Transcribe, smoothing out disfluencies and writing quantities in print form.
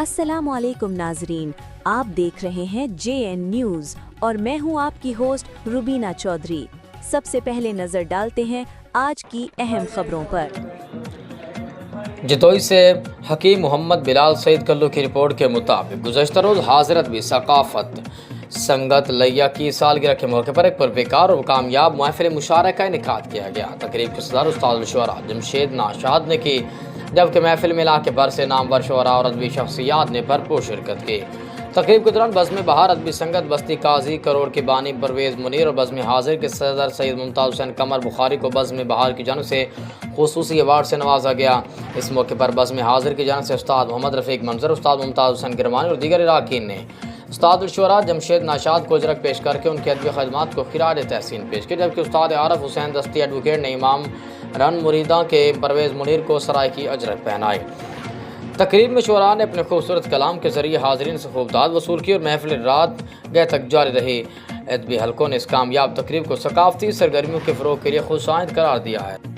السلام علیکم ناظرین، آپ دیکھ رہے ہیں JN نیوز اور میں ہوں آپ کی ہوسٹ روبینہ چودھری۔ سب سے پہلے نظر ڈالتے ہیں آج کی اہم خبروں پر۔ جتوئی سے حکیم محمد بلال سعید کلو کی رپورٹ کے مطابق گزشتہ روز حاضرت بھی ثقافت سنگت لیا کی سالگرہ کے موقع پر ایک پرپیکار اور کامیاب محفل مشاعرہ کا انعقاد کیا گیا۔ تقریب کی صدارت استاد الشعراء جمشید ناشاد نے کی، جبکہ محفل میں علاقے بھر سے نامور شعراء اور ادبی شخصیات نے بھرپور شرکت کی۔ تقریب کے دوران بزم بہار ادبی سنگت بستی قاضی کروڑ کے بانی پرویز منیر اور بزم حاضر کے صدر سید ممتاز حسین قمر بخاری کو بزم بہار کی جانب سے خصوصی ایوارڈ سے نوازا گیا۔ اس موقع پر بزم حاضر کی جانب سے استاد محمد رفیق منظر، استاد ممتاز حسین گرمانی اور دیگر اراکین نے استاد الشعراء جمشید ناشاد کو اجرک پیش کر کے ان کی ادبی خدمات کو خراج تحسین پیش کی، جبکہ استاد عارف حسین دستی ایڈوکیٹ نے امام رن مریداں کے پرویز منیر کو سرائے کی اجرک پہنائی۔ تقریب میں شعراء نے اپنے خوبصورت کلام کے ذریعے حاضرین سے خوب داد وصول کی اور محفل رات گئے تک جاری رہی۔ ادبی حلقوں نے اس کامیاب تقریب کو ثقافتی سرگرمیوں کے فروغ کے لیے خوش آئند قرار دیا ہے۔